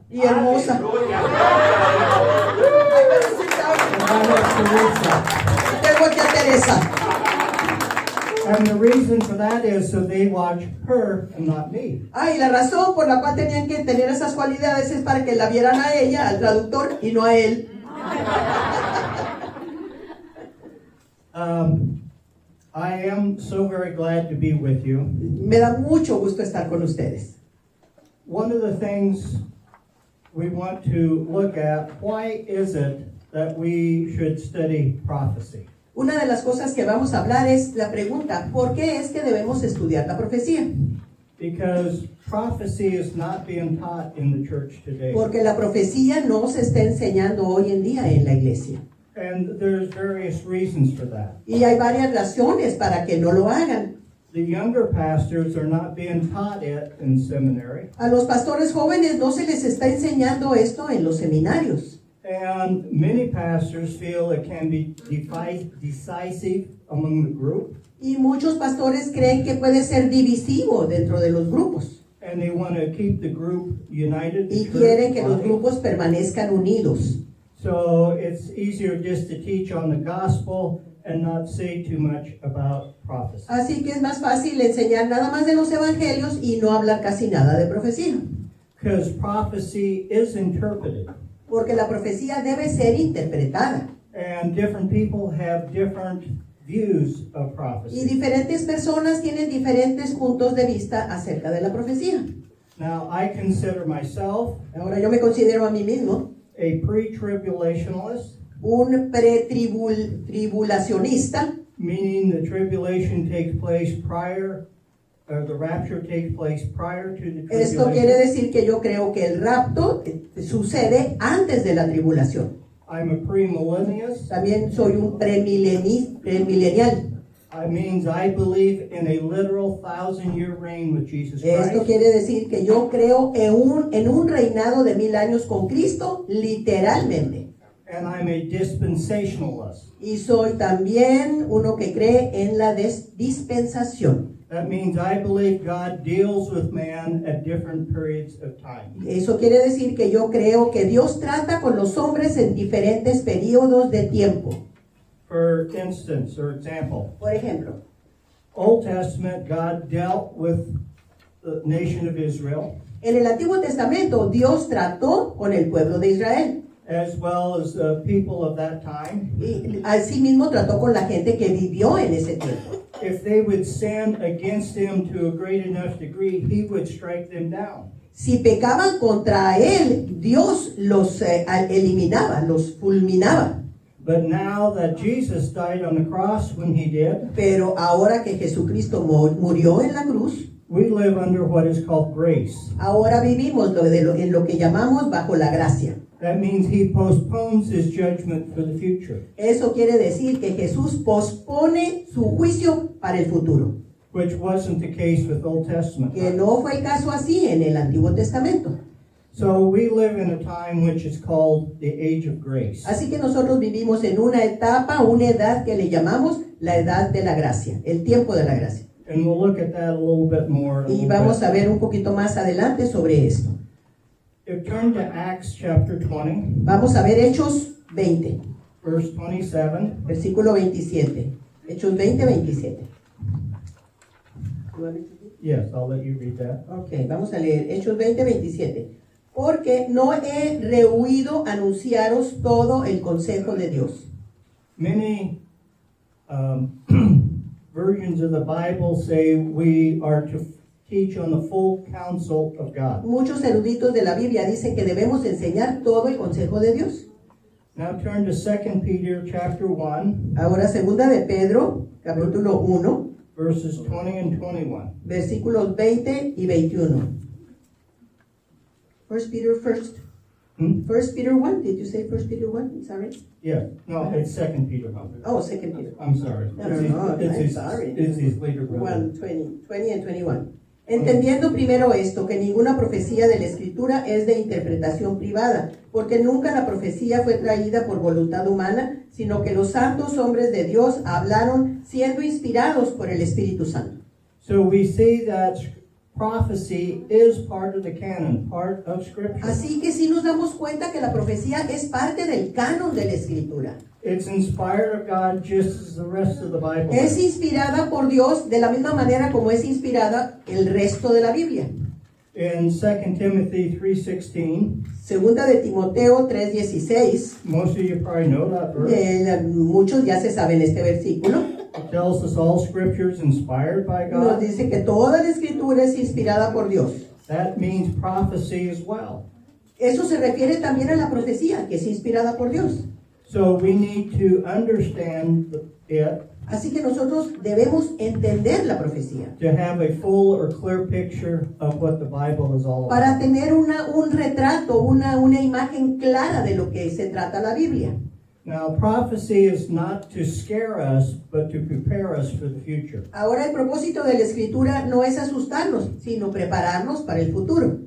y hermosa. Tengo aquí a Teresa. And the reason for that is so they watch her and not me. Y la razón por la cual tenían que tener esas cualidades es para que la vieran a ella, al traductor, y no a él. I am so very glad to be with you. Me da mucho gusto estar con ustedes. One of the things we want to look at, why is it that we should study prophecy? Una de las cosas que vamos a hablar es la pregunta, ¿por qué es que debemos estudiar la profecía? Because prophecy is not being taught in the church today. Porque la profecía no se está enseñando hoy en día en la iglesia. And there's various reasons for that. Y hay varias razones para que no lo hagan. The younger pastors are not being taught it in seminary. A los pastores jóvenes no se les está enseñando esto en los seminarios. And many pastors feel it can be decisive among the group. Y muchos pastores creen que puede ser divisivo dentro de los grupos. And they want to keep the group united. Y quieren que los grupos permanezcan unidos. So it's easier just to teach on the gospel and not say too much about prophecy. Así que es más fácil enseñar nada más de los evangelios y no hablar casi nada de profecía. Because prophecy is interpreted. Porque la profecía debe ser interpretada. And different people have different views of Y prophecy. diferentes personas tienen diferentes puntos de vista acerca de la profecía. Now, I consider myself Ahora yo me considero a mí mismo a pre-tribulationalist, un tribulacionista, meaning the tribulation takes place prior, or the rapture takes place prior to the Esto tribulation. quiere decir que yo creo que el rapto sucede antes de la tribulación. I'm a premillennialist. También soy un premilenial. It means I believe in a literal 1,000-year reign with Jesus Esto Christ. quiere decir que yo creo en un reinado de 1000 años con Cristo, literalmente. And I'm a dispensationalist. Y soy también uno que cree en la dispensación. That means I believe God deals with man at different periods of time. Eso quiere decir que yo creo que Dios trata con los hombres en diferentes periodos de tiempo. For instance, or example, Por ejemplo, Old Testament, God dealt with the nation of Israel, en el Antiguo Testamento Dios trató con el pueblo de Israel. as well as the people of that time. Y asimismo trató con la gente que vivió en ese tiempo. If they would sin against him to a great enough degree, he would strike them down. Si pecaban contra él, Dios los eliminaba, los fulminaba. But now that Jesus died on the cross when he did, Pero ahora que Jesucristo murió en la cruz, we live under what is called grace. ahora vivimos en lo que llamamos bajo la gracia. That means he postpones his judgment for the future, Eso quiere decir que Jesús pospone su juicio para el futuro, which wasn't the case with Old Testament. que no fue el caso así en el Antiguo Testamento. So we live in a time which is called the age of grace. Así que nosotros vivimos en una etapa, una edad que le llamamos la edad de la gracia, el tiempo de la gracia. And we'll look at that a little bit more. Y vamos a ver un poquito más adelante sobre esto. Turn to Acts chapter 20, Vamos a ver Hechos 20, verse 27. versículo 27. Hechos 20, 27. Yes, I'll let you read that. Ok, vamos a leer Hechos 20, 27. Porque no he rehuido anunciaros todo el consejo de Dios. Many versions of the Bible say we are to teach on the full counsel of God. Muchos eruditos de la Biblia dicen que debemos enseñar todo el consejo de Dios. Now turn to 2 Peter chapter 1, Ahora, segunda de Pedro, capítulo 1, verses 20 and 21. versículos 20 y 21. First Peter first. First Peter 1, did you say First Peter 1? Sorry. Yeah, no, it's 2 Peter. Oh, Second Peter. I'm sorry. No, I'm sorry. It's his later brother. 20 and 21. Entendiendo primero esto, que ninguna profecía de la Escritura es de interpretación privada, porque nunca la profecía fue traída por voluntad humana, sino que los santos hombres de Dios hablaron siendo inspirados por el Espíritu Santo. So we see that prophecy is part of the canon, part of Scripture. Así que sí nos damos cuenta que la profecía es parte del canon de la Escritura. It's inspired of God just as the rest of the Bible Es is. inspirada por Dios de la misma manera como es inspirada el resto de la Biblia. In 2 Timothy 3:16, Segunda de Timoteo 3:16, most of you probably know that verse. muchos ya se saben este versículo. It tells us all Scripture is inspired by Nos God. dice que toda la Escritura es inspirada por Dios. That means prophecy as well. Eso se refiere también a la profecía, que es inspirada por Dios. So we need to understand it Así que nosotros debemos entender la profecía to have a full or clear picture of what the Bible is all about. para tener un retrato, una imagen clara de lo que se trata la Biblia. Now, prophecy is not to scare us, but to prepare us for the future. Ahora el propósito de la Escritura no es asustarnos, sino prepararnos para el futuro.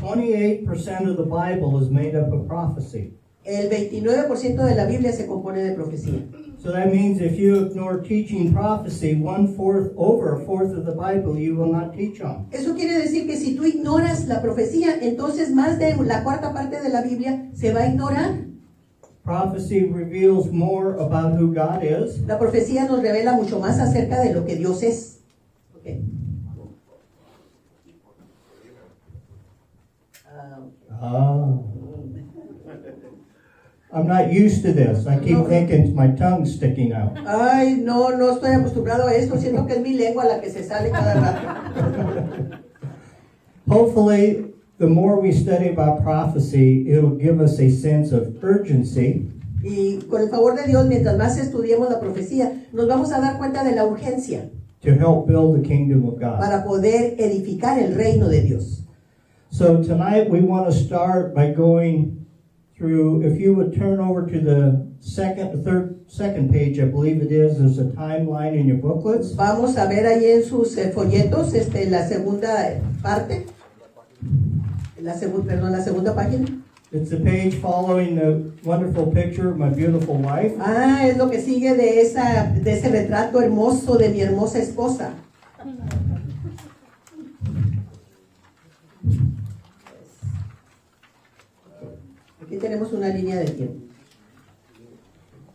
28% of the Bible is made up of prophecy. El 29% de la Biblia se compone de profecía. So that means if you ignore teaching prophecy, over a fourth of the Bible you will not teach on. Eso quiere decir que si tú ignoras la profecía, entonces más de la cuarta parte de la Biblia se va a ignorar. Prophecy reveals more about who God is. La profecía nos revela mucho más acerca de lo que Dios es. Okay. I'm not used to this. I keep thinking my tongue's sticking out. Ay, no estoy acostumbrado a esto. Siento que es mi lengua la que se sale cada rato. Hopefully, the more we study about prophecy, it'll give us a sense of urgency. Y con el favor de Dios, mientras más estudiemos la profecía, nos vamos a dar cuenta de la urgencia To help build the kingdom of God. para poder edificar el reino de Dios. So tonight we want to start by going through, if you would turn over to the second page, I believe it is, there's a timeline in your booklets. Vamos a ver ahí en sus folletos la segunda parte. La segunda página. It's the page following the wonderful picture of my beautiful wife. Ah, es lo que sigue de ese retrato hermoso de mi hermosa esposa. Aquí tenemos una línea de tiempo.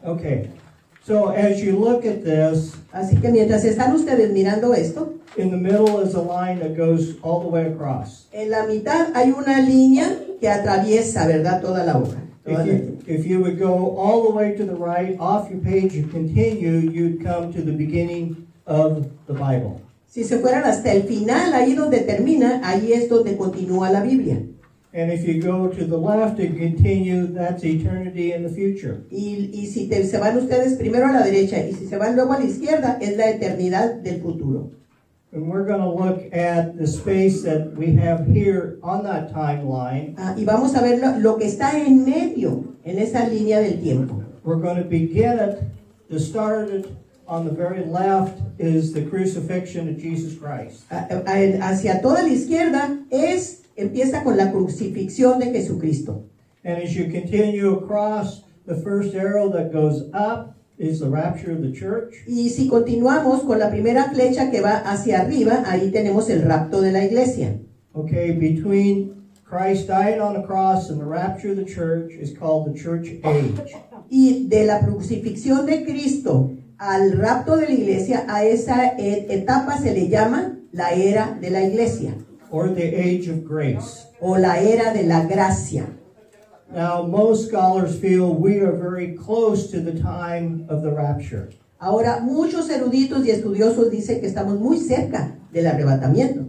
Okay, so as you look at this, Así que mientras están ustedes mirando esto, in the middle is a line that goes all the way across. en la mitad hay una línea que atraviesa, ¿verdad?, toda la hoja. If you would go all the way to the right, off your page and continue, you'd come to the beginning of the Bible. Si se fueran hasta el final, ahí donde termina, ahí es donde continúa la Biblia. And if you go to the left and continue, that's eternity in the future. Y si se van ustedes primero a la derecha y si se van luego a la izquierda, es la eternidad del futuro. And we're going to look at the space that we have here on that timeline. Y vamos a ver lo que está en medio, en esa línea del tiempo. We're going to begin it, to start it on the very left is the crucifixion of Jesus Christ. Hacia toda la izquierda empieza con la crucifixión de Jesucristo. And as you continue across, the first arrow that goes up is the rapture of the church. Y si continuamos con la primera flecha que va hacia arriba, ahí tenemos el rapto de la iglesia. Okay, between Christ dying on the cross and the rapture of the church is called the church age. Y de la crucifixión de Cristo al rapto de la iglesia, a esa etapa se le llama la era de la iglesia. Or the age of grace. O la era de la gracia. Now, most scholars feel we are very close to the time of the rapture. Ahora, muchos eruditos y estudiosos dicen que estamos muy cerca del arrebatamiento.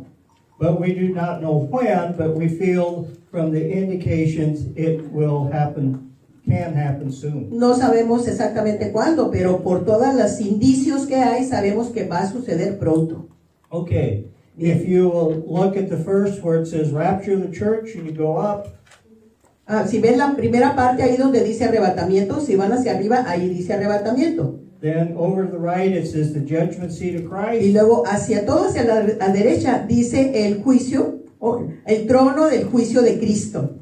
But we do not know when, but we feel from the indications it will happen, can happen soon. No sabemos exactamente cuándo, pero por todos los indicios que hay, sabemos que va a suceder pronto. Okay, if you will look at the first where it says rapture of the church and you go up. Si ven la primera parte ahí donde dice arrebatamiento, si van hacia arriba, ahí dice arrebatamiento. Then over to the right it says the judgment seat of Christ. Y luego hacia la derecha dice el juicio, el trono del juicio de Cristo.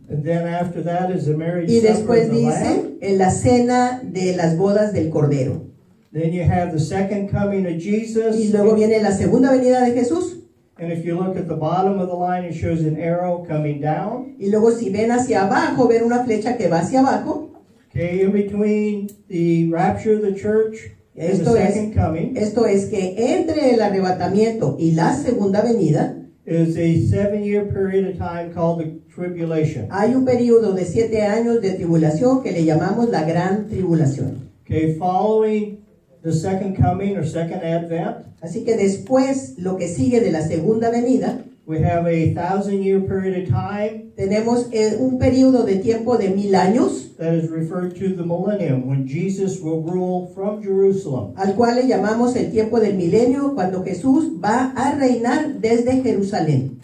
And then after that is the marriage Y supper después of the Lamb. dice en la cena de las bodas del Cordero. Then you have the second coming of Jesus. Y luego viene la segunda venida de Jesús. And if you look at the bottom of the line, it shows an arrow coming down. Y luego si ven hacia abajo, ven una flecha que va hacia abajo. Okay, in between the rapture of the church and the second coming Esto es que entre el arrebatamiento y la segunda venida is a 7-year period of time called the tribulation. hay un periodo de 7 años de tribulación que le llamamos la gran tribulación. Okay, following the second coming or second advent, Así que después, lo que sigue de la segunda venida, we have a 1,000-year period of time tenemos un periodo de tiempo de 1000 años, that is referred to the millennium, when Jesus will rule from Jerusalem. al cual le llamamos el tiempo del milenio, cuando Jesús va a reinar desde Jerusalén.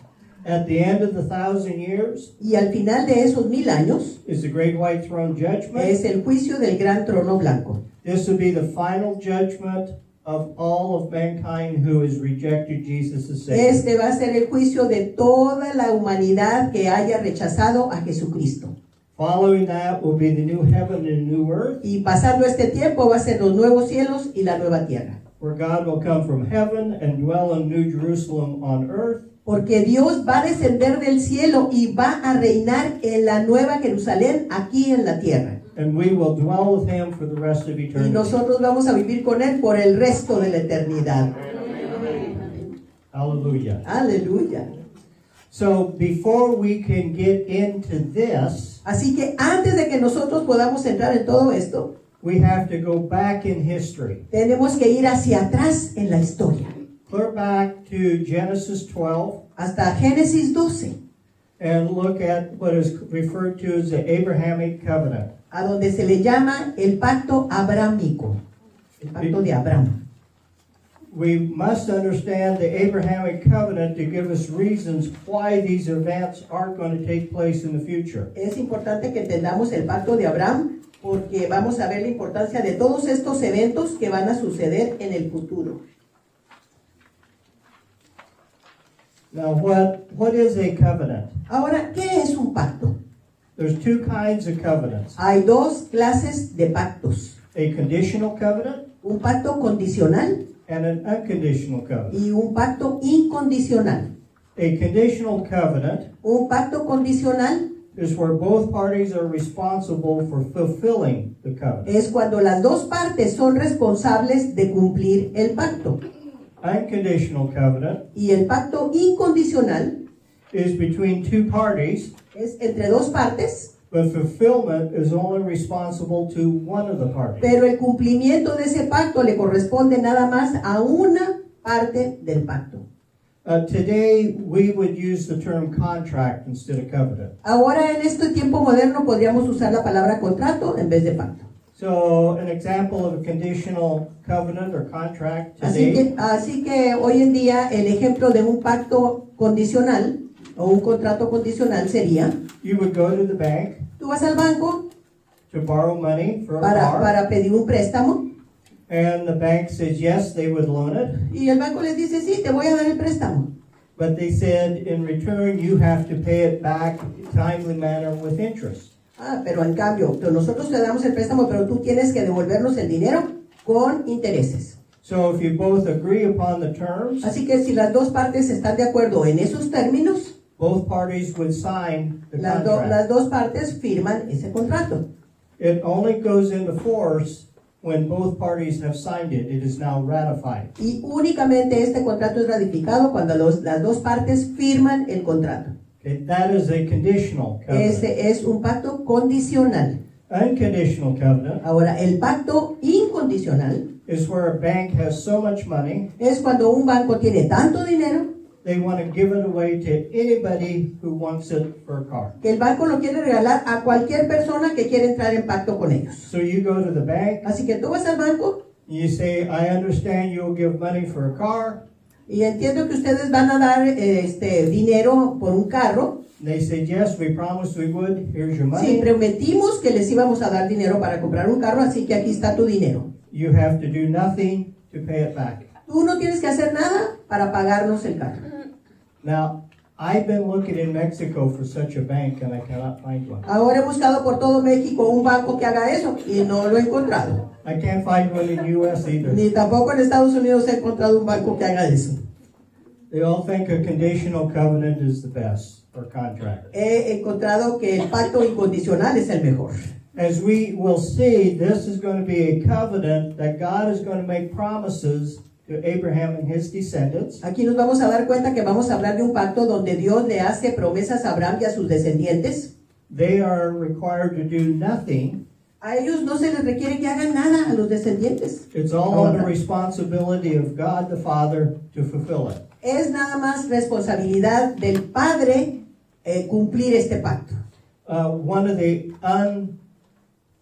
At the end of the 1,000 years Y al final de esos 1000 años is the Great White Throne Judgment. es el juicio del gran trono blanco. This will be the final judgment of all of mankind who has rejected Jesus as Savior. Este va a ser el juicio de toda la humanidad que haya rechazado a Jesucristo. Following that will be the new heaven and new earth, Y pasando este tiempo va a ser los nuevos cielos y la nueva tierra. where God will come from heaven and dwell in New Jerusalem on earth. Porque Dios va a descender del cielo y va a reinar en la nueva Jerusalén aquí en la tierra. And we will dwell with him for the rest of Y eternity. nosotros vamos a vivir con Él por el resto de la eternidad. Hallelujah. Aleluya. So before we can get into this, Así que antes de que nosotros podamos entrar en todo esto, we have to go back in history. tenemos que ir hacia atrás en la historia. Clear back to Genesis 12 Hasta Génesis 12, and look at what is referred to as the Abrahamic covenant. a donde se le llama el pacto abrámico, el pacto de Abraham. We must understand the Abrahamic covenant to give us reasons why these events aren't going to take place in the future. Es importante que entendamos el pacto de Abraham porque vamos a ver la importancia de todos estos eventos que van a suceder en el futuro. Now, what is a covenant? Ahora, ¿qué es un pacto? There's two kinds of covenants. Hay dos clases de pactos. A conditional covenant Un pacto condicional and an unconditional covenant. y un pacto incondicional. A conditional covenant Un pacto condicional is where both parties are responsible for fulfilling the covenant. es cuando las dos partes son responsables de cumplir el pacto. Unconditional covenant Y el pacto incondicional is between two parties, es entre dos partes, but fulfillment is only responsible to one of the parties. pero el cumplimiento de ese pacto le corresponde nada más a una parte del pacto. Today, we would use the term contract instead of covenant. Ahora en este tiempo moderno podríamos usar la palabra contrato en vez de pacto. So, an example of a conditional covenant or contract today Así que hoy en día el ejemplo de un pacto condicional o un contrato condicional sería, you would go to the bank tú vas al banco to borrow money for a car, para pedir un préstamo and the bank says yes, they would loan it, y el banco les dice, sí, te voy a dar el préstamo. but they said in return you have to pay it back in a timely manner with interest. Pero en cambio, nosotros te damos el préstamo, pero tú tienes que devolvernos el dinero con intereses. So if you both agree upon the terms, Así que si las dos partes están de acuerdo en esos términos, both parties would sign the las contract. dos partes firman ese contrato. It only goes into force when both parties have signed it. It is now ratified. Y únicamente este contrato es ratificado cuando las dos partes firman el contrato. Okay, that is a conditional covenant. Ese es un pacto condicional. Unconditional covenant Ahora, el pacto incondicional is where a bank has so much money, es cuando un banco tiene tanto dinero they want to give it away to anybody who wants it for a car. que el banco lo quiere regalar a cualquier persona que quiera entrar en pacto con ellos. So you go to the bank, Así que tú vas al banco and you say, I understand you'll give money for a car. y entiendo que ustedes van a dar dinero por un carro. And they say, yes, we promised we would. Here's your Sí, money. prometimos que les íbamos a dar dinero para comprar un carro, así que aquí está tu dinero. You have to do nothing to pay it back. Tú no tienes que hacer nada para pagarnos el carro. Now, I've been looking in Mexico for such a bank, and I cannot find one. Ahora he buscado por todo México un banco que haga eso y no lo he encontrado. I can't find one in U.S. either. Ni tampoco en Estados Unidos he encontrado un banco que haga eso. They all think a conditional covenant is the best, or contract. He encontrado que el pacto incondicional es el mejor. As we will see, this is going to be a covenant that God is going to make promises to Abraham and his descendants. Aquí nos vamos a dar cuenta que vamos a hablar de un pacto donde Dios le hace promesas a Abraham y a sus descendientes. They are required to do nothing. A ellos no se les requiere que hagan nada, a los descendientes. It's all on the responsibility of God the Father to fulfill it. Es nada más responsabilidad del Padre cumplir este pacto. One of the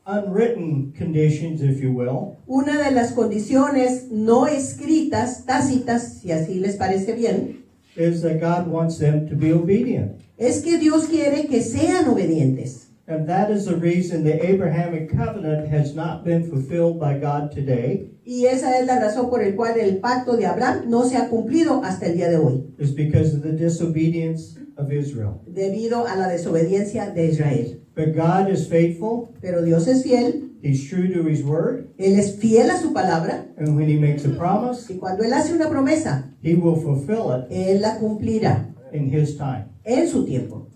unwritten conditions, if you will, Una de las condiciones no escritas, tácitas, si así les parece bien, is that God wants them to be obedient. es que Dios quiere que sean obedientes. And that is the reason the Abrahamic covenant has not been fulfilled by God today, Y esa es la razón por la cual el pacto de Abraham no se ha cumplido hasta el día de hoy, is because of the disobedience of Israel. debido a la desobediencia de Israel. But God is faithful, Pero Dios es fiel, He's true to His word, Él es fiel a su palabra, and when He makes a promise, y cuando Él hace una promesa, He will fulfill it Él la cumplirá in His time. en su tiempo.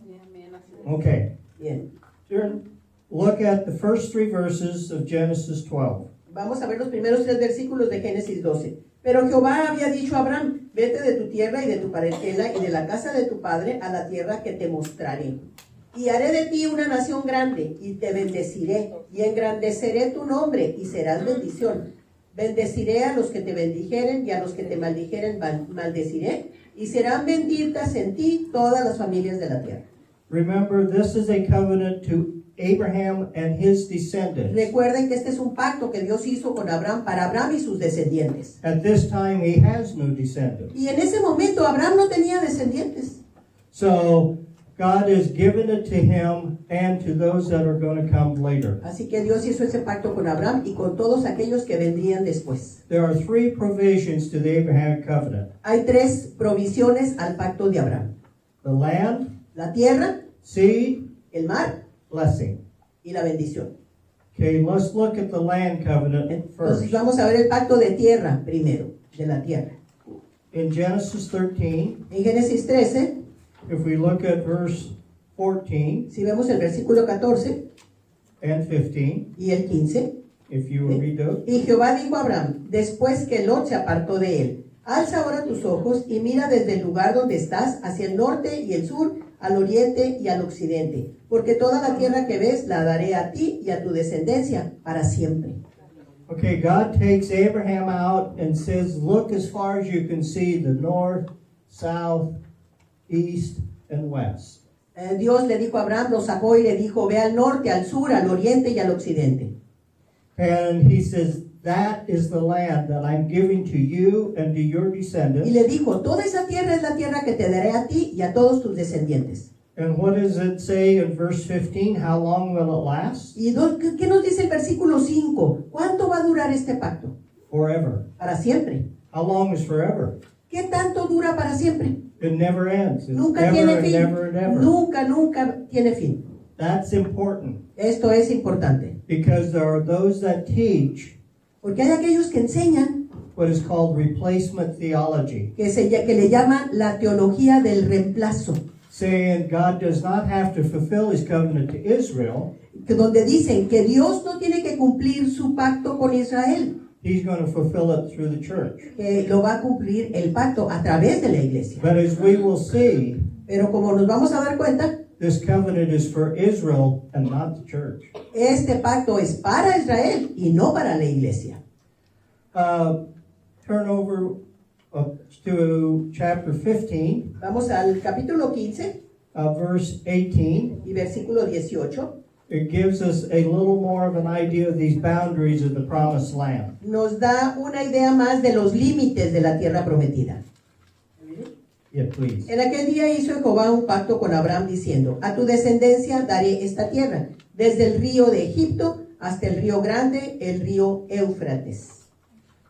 Okay, Bien, look at the first 3 verses of Genesis 12. vamos a ver los primeros 3 versículos de Génesis 12. Pero Jehová había dicho a Abraham, vete de tu tierra y de tu parentela y de la casa de tu padre a la tierra que te mostraré. Y haré de ti una nación grande y te bendeciré y engrandeceré tu nombre y serás bendición. Bendeciré a los que te bendijeren y a los que te maldijeren maldeciré y serán benditas en ti todas las familias de la tierra. Remember, this is a covenant to Abraham and his descendants. Recuerden que este es un pacto que Dios hizo con Abraham para Abraham y sus descendientes. At this time, he has no descendants. Y en ese momento Abraham no tenía descendientes. So, God has given it to him and to those that are going to come later. Así que Dios hizo ese pacto con Abraham y con todos aquellos que vendrían después. There are 3 provisions to the Abrahamic covenant: Hay 3 provisiones al pacto de Abraham: the land, la tierra, seed, el mar blessing. y la bendición. Okay, let's look at the land covenant Entonces first. vamos a ver el pacto de tierra primero, de la tierra. In Genesis 13, En Génesis 13, if we look at verse 14 si vemos el versículo 14 and 15, y el 15, if you will read those. y Jehová dijo a Abraham, después que Lot se apartó de él, alza ahora tus ojos y mira desde el lugar donde estás hacia el norte y el sur, al oriente y al occidente, porque toda la tierra que ves la daré a ti y a tu descendencia para siempre. Okay, God takes Abraham out and says, look as far as you can see, the north, south, east, and west. Dios le dijo a Abraham, lo sacó y le dijo, ve al norte, al sur, al oriente y al occidente. And he says, that is the land that I'm giving to you and to your Y descendants. le dijo, toda esa tierra es la tierra que te daré a ti y a todos tus descendientes. And what does it say in verse 15? How long will it last? ¿Y qué nos dice el versículo 5? ¿Cuánto va a durar este pacto? Forever. Para siempre. How long is forever? ¿Qué tanto dura para siempre? It never ends. It's Nunca ever tiene and fin. never and ever. Nunca tiene fin. That's important Esto es importante. because there are those that teach Porque hay aquellos que enseñan what is called replacement theology, que le llaman la teología del reemplazo. saying God does not have to fulfill his covenant to Israel. Donde dicen que Dios no tiene que cumplir su pacto con Israel. He's going to fulfill it through the church. Que lo va a cumplir el pacto a través de la iglesia. But as we will see, Pero como nos vamos a dar cuenta, this covenant is for Israel and not the church. este pacto es para Israel y no para la iglesia. Turn over to chapter 15, Vamos al capítulo 15 verse 18. y versículo 18. It gives us a little more of an idea of these boundaries of the promised land. Nos da una idea más de los límites de la tierra prometida. Yeah, please. En aquel día hizo Jehová un pacto con Abraham diciendo, a tu descendencia daré esta tierra, desde el río de Egipto hasta el río grande, el río Éufrates.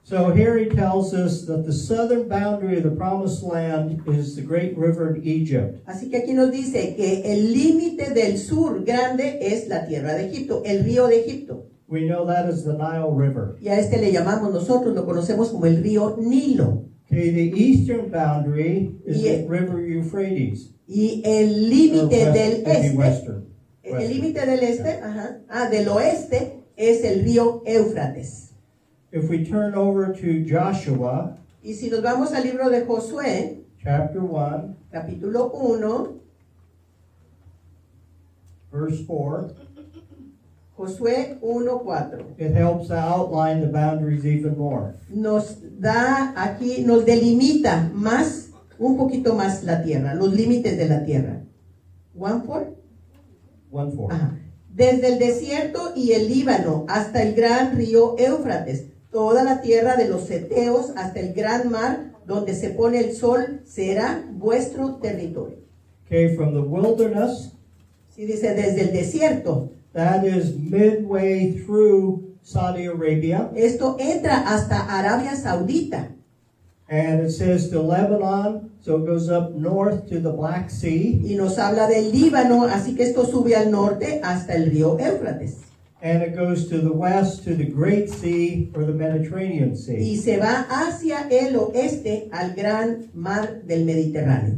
So here he tells us that the southern boundary of the promised land is the great river in Egypt. Así que aquí nos dice que el límite del sur grande es la tierra de Egipto, el río de Egipto. We know that is the Nile River. Y a este le llamamos nosotros, lo conocemos como el río Nilo. Okay, the eastern boundary is Y- the river Euphrates. Y el Or límite west- del it'd be este, western. el límite del este, del oeste es el río Éufrates. If we turn over to Joshua, Y si nos vamos al libro de Josué, chapter 1, capítulo 1, verse 4, Josué 1:4, it helps to outline the boundaries even more. nos da aquí, nos delimita más, un poquito más la tierra, los límites de la tierra. 1:4. 1:4. Ajá. Desde el desierto y el Líbano hasta el gran río Éufrates, toda la tierra de los Ceteos hasta el gran mar donde se pone el sol será vuestro territorio. Okay, from the wilderness, Sí, dice desde el desierto. that is midway through Saudi Arabia, Esto entra hasta Arabia Saudita. and it says to Lebanon, so it goes up north to the Black Sea, Y nos habla del Líbano, así que esto sube al norte hasta el río Éufrates. and it goes to the west to the Great Sea or the Mediterranean Sea. Y se va hacia el oeste al gran mar del Mediterráneo.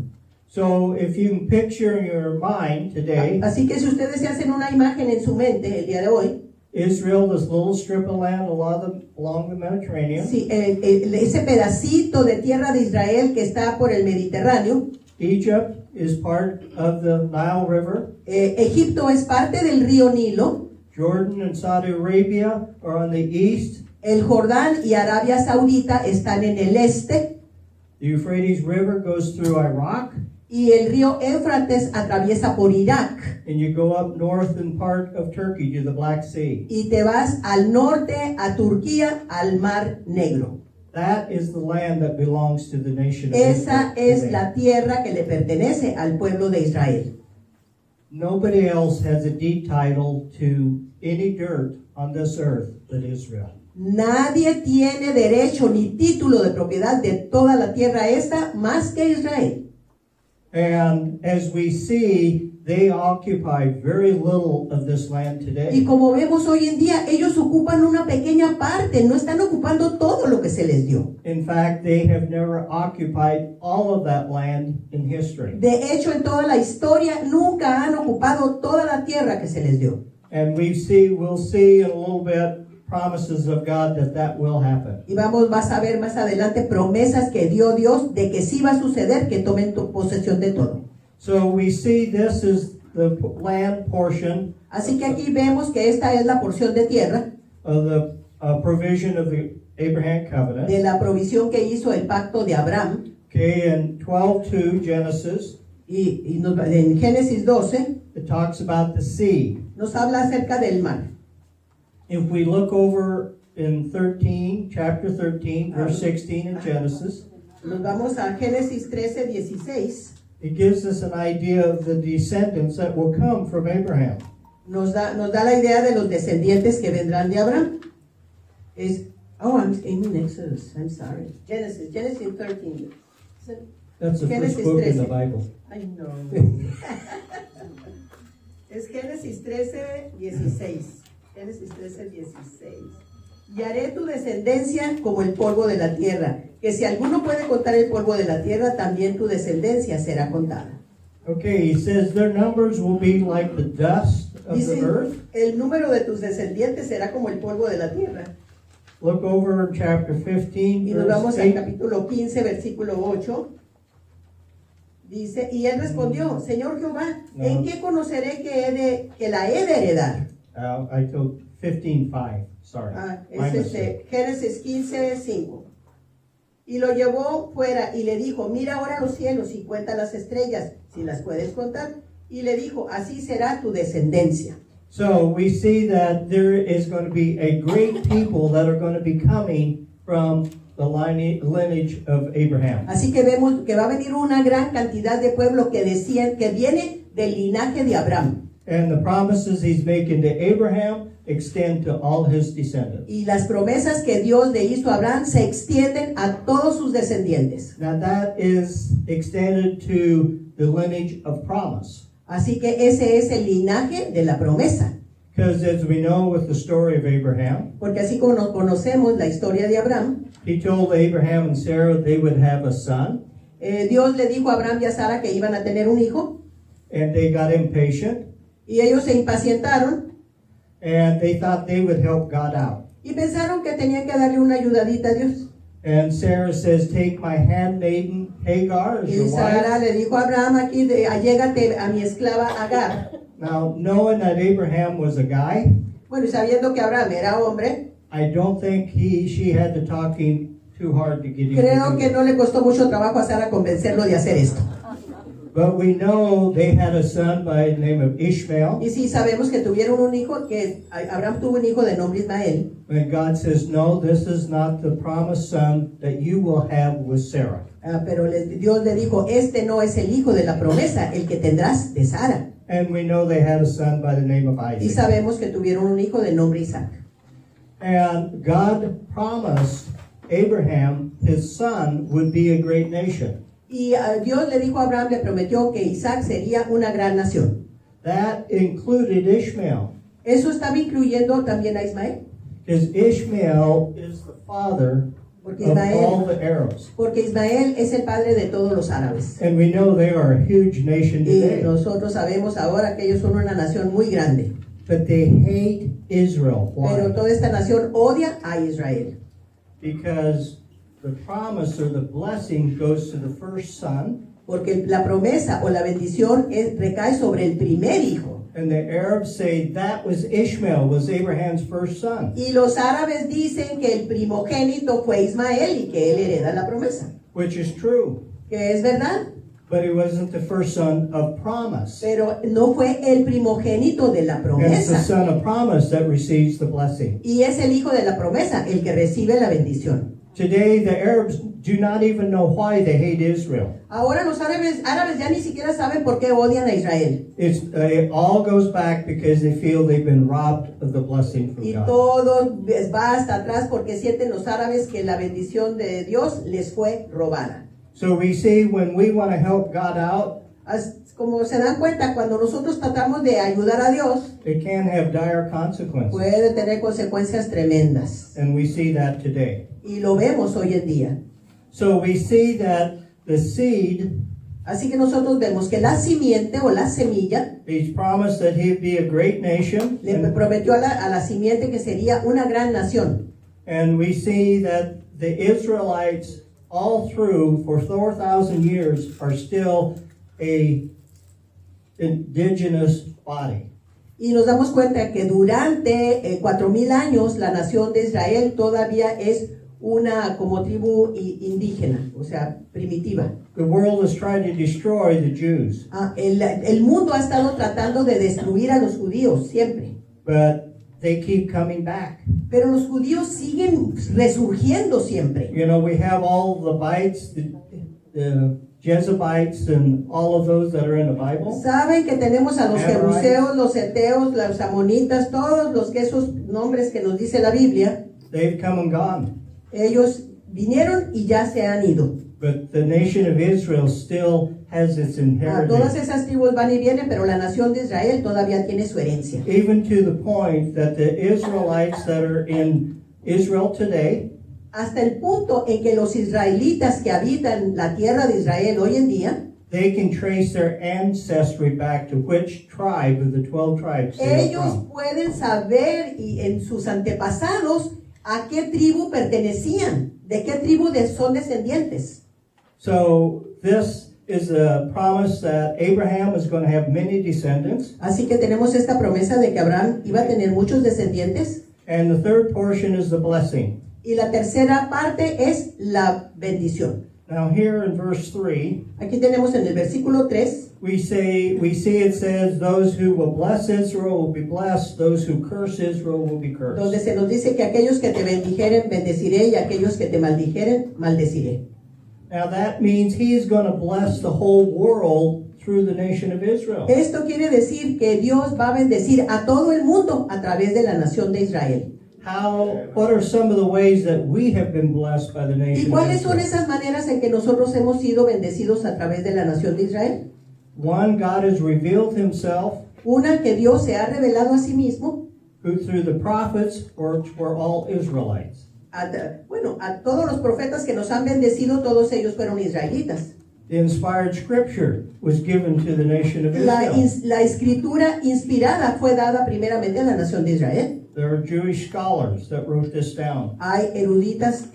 So if you can picture in your mind today, Así que si ustedes se hacen una imagen en su mente el día de hoy, Israel, this little strip of land along the Mediterranean, sí, ese pedacito de tierra de Israel que está por el Mediterráneo, Egypt is part of the Nile River, Egipto es parte del río Nilo, Jordan and Saudi Arabia are on the east, el Jordán y Arabia Saudita están en el este, the Euphrates River goes through Iraq, y el río Éufrates atraviesa por Irak, and you go up north in part of Turkey to the Black Sea. y te vas al norte, a Turquía, al Mar Negro. That is the land that belongs to the nation of Esa Israel es today. la tierra que le pertenece al pueblo de Israel. Nobody else has a deed title to any dirt on this earth but Israel. Nadie tiene derecho ni título de propiedad de toda la tierra esta más que Israel. And as we see, they occupy very little of this land Y today. como vemos hoy en día, ellos ocupan una pequeña parte, no están ocupando todo lo que se les dio. In fact, they have never occupied all of that land in history. De hecho, en toda la historia nunca han ocupado toda la tierra que se les dio. And we'll see in a little bit promises of God that will happen. Y vas a ver más adelante promesas que dio Dios de que sí va a suceder, que tomen posesión de todo. So we see this is the land portion Así que aquí vemos que esta es la porción de tierra of the provision of the Abraham covenant. de la provisión que hizo el pacto de Abraham. Okay, in 12:2 Genesis, En Génesis 12 it talks about the sea. nos habla acerca del mar. If we look over in chapter 13, verse 16 in Genesis, Nos vamos a Génesis 13:16. it gives us an idea of the descendants that will come from Abraham. Nos da la idea de los descendientes que vendrán de Abraham. I'm in Exodus. I'm sorry. Genesis 13. That's the Genesis first book in the 13. Bible. I know. Es Génesis 13:16. Génesis 13:16. Y haré tu descendencia como el polvo de la tierra, que si alguno puede contar el polvo de la tierra, también tu descendencia será contada. Okay, he says their numbers will be like the dust of Dice, the earth. el número de tus descendientes será como el polvo de la tierra. Look over in chapter 15, Y nos vamos al verse 8. capítulo 15, versículo 8. Dice, y él respondió, Señor Jehová, ¿en qué conoceré que la he de heredar? I told 15:5. Sorry. My Es mistake. Génesis 15, 5. Y lo llevó fuera y le dijo, mira ahora los cielos y cuenta las estrellas, si las puedes contar. Y le dijo, así será tu descendencia. So we see that there is going to be a great people that are going to be coming from the lineage of Abraham. Así que vemos que va a venir una gran cantidad de pueblo que viene del linaje de Abraham. And the promises he's making to Abraham extend to all his descendants. Y las promesas que Dios le hizo a Abraham se extienden a todos sus descendientes. Now that is extended to the lineage of promise. Así que ese es el linaje de la promesa. Because as we know with the story of Abraham, Porque así como nos conocemos la historia de Abraham, he told Abraham and Sarah they would have a son, Dios le dijo a Abraham y a Sara que iban a tener un hijo, and they got impatient, y ellos se impacientaron and they thought they would help God out. y pensaron que tenían que darle una ayudadita a Dios. And Sarah says, take my handmaiden Hagar as your Y Sara wife. le dijo a Abraham aquí, allégate a mi esclava Agar. Now, knowing that Abraham was a guy, Bueno, y sabiendo que Abraham era hombre, I don't think she had to talk him too hard to get him to creo do que it. no le costó mucho trabajo a Sara convencerlo de hacer esto. But we know they had a son by the name of Ishmael. Y sí sabemos que tuvieron un hijo, que Abraham tuvo un hijo de nombre Ismael. And God says, no, this is not the promised son that you will have with Sarah. Pero Dios le dijo, este no es el hijo de la promesa, el que tendrás de Sara. And we know they had a son by the name of Y Isaac. sabemos que tuvieron un hijo de nombre Isaac. And God promised Abraham his son would be a great nation. Y Dios le dijo a Abraham, le prometió que Isaac sería una gran nación. That included Ishmael. Eso estaba incluyendo también a Ismael. Because Ishmael is the father Porque of all Ismael, the Arabs. porque Ismael es el padre de todos los árabes. And we know they are a huge nation Y today. nosotros sabemos ahora que ellos son una nación muy grande. But they hate Israel. Pero Why? toda esta nación odia a Israel. Because the promise or the blessing goes to the first son, Porque la promesa o la bendición recae sobre el primer hijo. and the Arabs say that was Ishmael, was Abraham's first son. Y los árabes dicen que el primogénito fue Ismael y que él hereda la promesa. Which is true. Que es verdad. But he wasn't the first son of promise. Pero no fue el primogénito de la And it's the promesa. son of promise that receives the blessing. Y es el hijo de la promesa el que recibe la bendición. Today, the Arabs do not even know why they hate Israel. Ahora los árabes ya ni siquiera saben por qué odian a Israel. It all goes back because they feel they've been robbed of the blessing from Y God. todo va hasta atrás porque sienten los árabes que la bendición de Dios les fue robada. So we see when we want to help God out, Como se dan cuenta, cuando nosotros tratamos de ayudar a Dios, it can have dire consequences. puede tener consecuencias tremendas. And we see that today. Y lo vemos hoy en día. So we see that the seed, Así que nosotros vemos que la simiente o la semilla he's promised that he'd be a great nation. le prometió a la simiente que sería una gran nación. And we see that the Israelites all through for 4,000 years are still a indigenous body. Y nos damos cuenta que durante 4,000 años la nación de Israel todavía es una como tribu indígena, o sea, primitiva. The world is trying to destroy the Jews, El mundo ha estado tratando de destruir a los judíos siempre, but they keep coming back. pero los judíos siguen resurgiendo siempre. You know, we have all the bites, the Jezebites, and all of those that are in the Bible. Saben que tenemos a los Amorites. jebuseos, los heteos, los amonitas, todos los que esos nombres que nos dice la Biblia, They've come and gone. ellos vinieron y ya se han ido. But the nation of Israel still has its Todas inheritance. esas tribus van y vienen, pero la nación de Israel todavía tiene su herencia. Even to the point that the Israelites that are in Israel today, Hasta el punto en que los israelitas que habitan la tierra de Israel hoy en día, they can trace their ancestry back to which tribe of the 12 tribes they are ellos from. pueden saber y en sus antepasados a qué tribu pertenecían, de qué tribu son descendientes. So this is a promise that Abraham is going to have many descendants. Así que tenemos esta promesa de que Abraham iba a tener muchos descendientes. And the third portion is the blessing. Y la tercera parte es la bendición. Now here in verse 3, Aquí tenemos en el versículo 3, we see it says, those who will bless Israel will be blessed, those who curse Israel will be cursed. donde se nos dice que aquellos que te bendijeren, bendeciré, y aquellos que te maldijeren, maldeciré. Now that means he's going to bless the whole world through the nation of Israel. Esto quiere decir que Dios va a bendecir a todo el mundo a través de la nación de Israel. What are some of the ways that we have been blessed by the ¿Y nation of cuáles son Israel? esas maneras en que nosotros hemos sido bendecidos a través de la nación de Israel? One, God has revealed himself Una que Dios se ha revelado a sí mismo, who through the prophets were all Israelites. a todos los profetas que nos han bendecido, todos ellos fueron israelitas. The inspired scripture was given to the nation of Israel. La escritura inspirada fue dada primeramente a la nación de Israel. There are Jewish scholars that wrote this down. Hay eruditas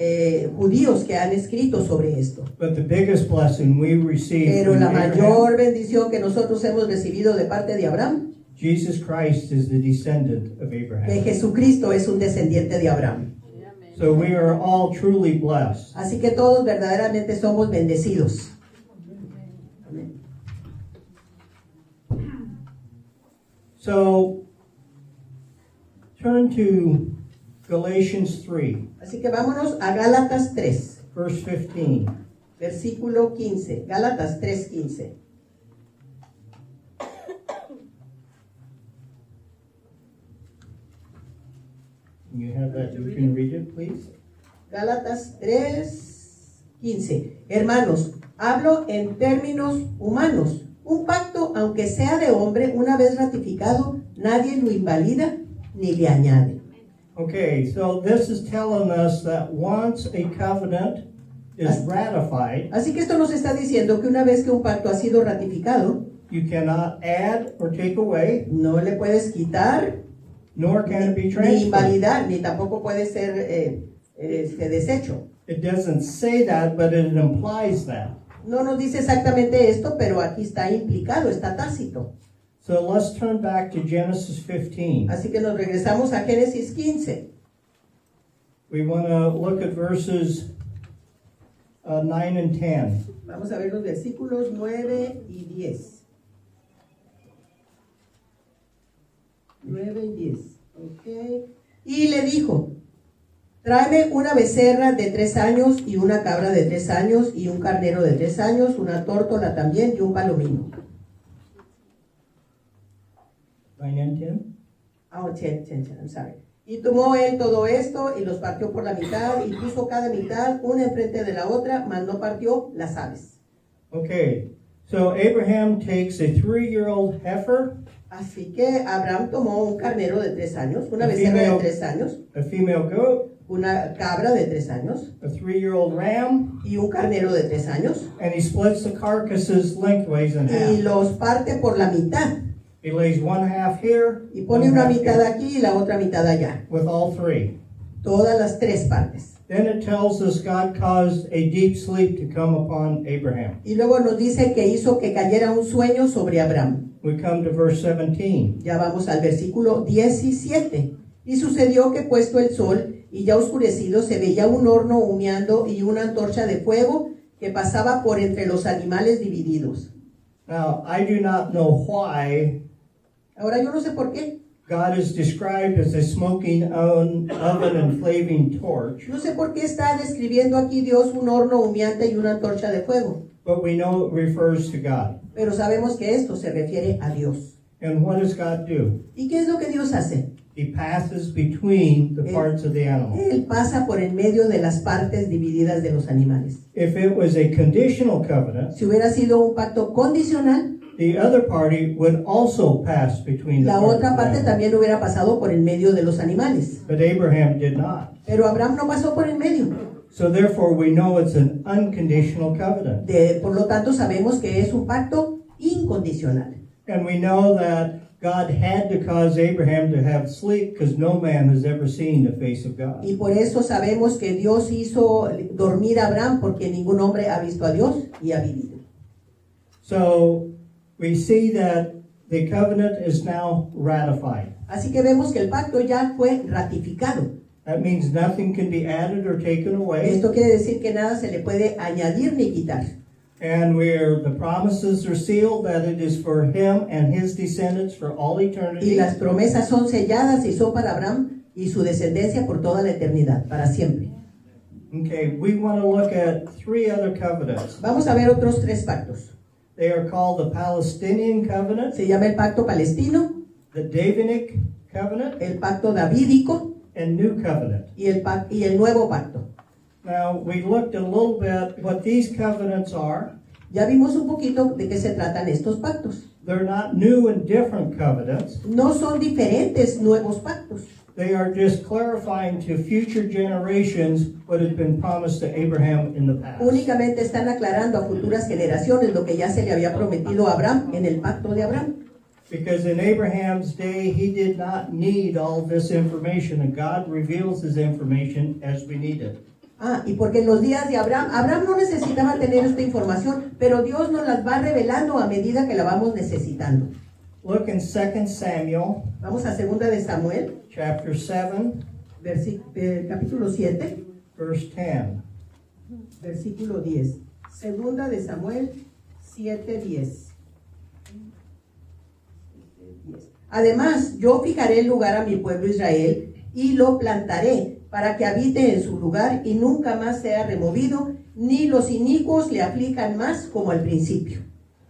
judíos que han escrito sobre esto. But the biggest blessing we received Pero from la Abraham, mayor bendición que nosotros hemos recibido de parte de Abraham, Jesus Christ is the descendant of que Abraham. Jesucristo es un descendiente de Abraham. So we are all truly blessed. Así que todos verdaderamente somos bendecidos. So turn to Galatians 3, Así que vámonos a Gálatas 3, verse 15. versículo 15. Gálatas 3:15. You have that, you can read it, please. Gálatas 3:15. Hermanos, hablo en términos humanos. Un pacto, aunque sea de hombre, una vez ratificado, nadie lo invalida ni le añade. Okay, so this is telling us that once a covenant is ratified, Así que esto nos está diciendo que una vez que un pacto ha sido ratificado, you cannot add or take away, no le puedes quitar, nor can it be ni transferred. invalidar, ni tampoco puede ser deshecho. It doesn't say that, but it implies that. No nos dice exactamente esto, pero aquí está implicado, está tácito. So let's turn back to Genesis 15. Así que nos regresamos a Génesis 15. We want to look at verses 9 and 10. Vamos a ver los versículos 9 y 10. 9 y 10. Ok. Y le dijo, tráeme una becerra de 3 años y una cabra de 3 años y un carnero de 3 años, una tórtola también y un palomino. 9 and 10? Oh, 10, I'm sorry. Y tomó él todo esto y los partió por la mitad y puso cada mitad una enfrente de la otra, mas no partió las aves. Okay, so Abraham takes a 3-year-old heifer, Así que Abraham tomó un carnero de 3 años, una A becerra de female- 3 años, a female goat, una cabra de 3 años a 3-year-old ram, y un carnero de 3 años, and he splits the carcasses lengthways in y half. los parte por la mitad He lays one half here, y pone one una half mitad here, aquí y la otra mitad allá, with all 3. todas las 3 partes. Then it tells us God caused a deep sleep to come upon Abraham. Y luego nos dice que hizo que cayera un sueño sobre Abraham. We come to verse 17. Ya vamos al versículo 17. Y sucedió que puesto el sol y ya oscurecido se veía un horno humeando y una antorcha de fuego que pasaba por entre los animales divididos. Now, I do not know why Ahora yo no sé por qué. God is described as a smoking oven and flaming torch, No sé por qué está describiendo aquí Dios un horno humeante y una antorcha de fuego. but we know it refers to God. Pero sabemos que esto se refiere a Dios. And what does God do? ¿Y qué es lo que Dios hace? He passes between the parts of the animal. Él pasa por en medio de las partes divididas de los animales. If it was a conditional covenant, Si hubiera sido un pacto condicional, the other party would also pass between the la parts otra of the parte animal. también hubiera pasado por en medio de los animales. But Abraham did not. Pero Abraham no pasó por en medio. So therefore we know it's an unconditional covenant. Por lo tanto, sabemos que es un pacto incondicional. And we know that God had to cause Abraham to have sleep because no man has ever seen the face of God. Y por eso sabemos que Dios hizo dormir a Abraham porque ningún hombre ha visto a Dios y ha vivido. So we see that the covenant is now ratified. Así que vemos que el pacto ya fue ratificado. That means nothing can be added or taken away. Esto quiere decir que nada se le puede añadir ni quitar. And where the promises are sealed that it is for him and his descendants for all Y eternity. las promesas son selladas y son para Abraham y su descendencia por toda la eternidad, para siempre. Okay, we want to look at 3 other covenants. Vamos a ver otros 3 pactos. They are called the Palestinian covenant, Se llama el pacto palestino, the Davidic covenant, el pacto davídico and New Covenant. y el nuevo pacto. Now, we looked a little bit what these covenants are. Ya vimos un poquito de qué se tratan estos pactos. They're not new and different covenants. No son diferentes nuevos pactos. They are just clarifying to future generations what had been promised to Abraham in the past. Únicamente están aclarando a futuras generaciones lo que ya se le había prometido a Abraham en el pacto de Abraham. Because in Abraham's day, he did not need all this information, and God reveals his information as we need it. Y porque en los días de Abraham no necesitaba tener esta información, pero Dios nos las va revelando a medida que la vamos necesitando. Look in 2 Samuel, Vamos a 2 de Samuel, chapter 7, capítulo 7, verse 10. versículo 10. 2 de Samuel 7, 10. Además, yo fijaré el lugar a mi pueblo Israel y lo plantaré para que habite en su lugar y nunca más sea removido, ni los inicuos le aflijan más como al principio.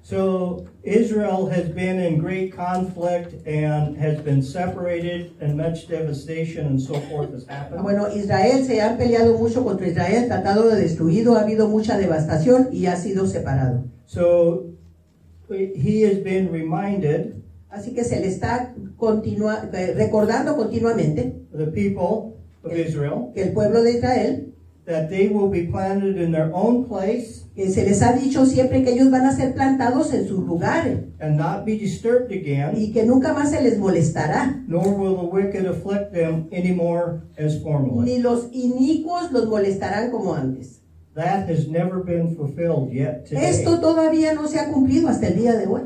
So Israel has been in great conflict and has been separated, and much devastation and so forth has happened. Bueno, Israel se han peleado mucho contra Israel, tratado de destruido, ha habido mucha devastación y ha sido separado. So he has been reminded, Así que se le está recordando continuamente the people of Israel, que el pueblo de Israel, that they will be planted in their own place que se les ha dicho siempre que ellos van a ser plantados en su lugar and not be disturbed again, y que nunca más se les molestará, nor will the wicked afflict them anymore as formerly. ni los inicuos los molestarán como antes. That has never been fulfilled yet today. Esto todavía no se ha cumplido hasta el día de hoy.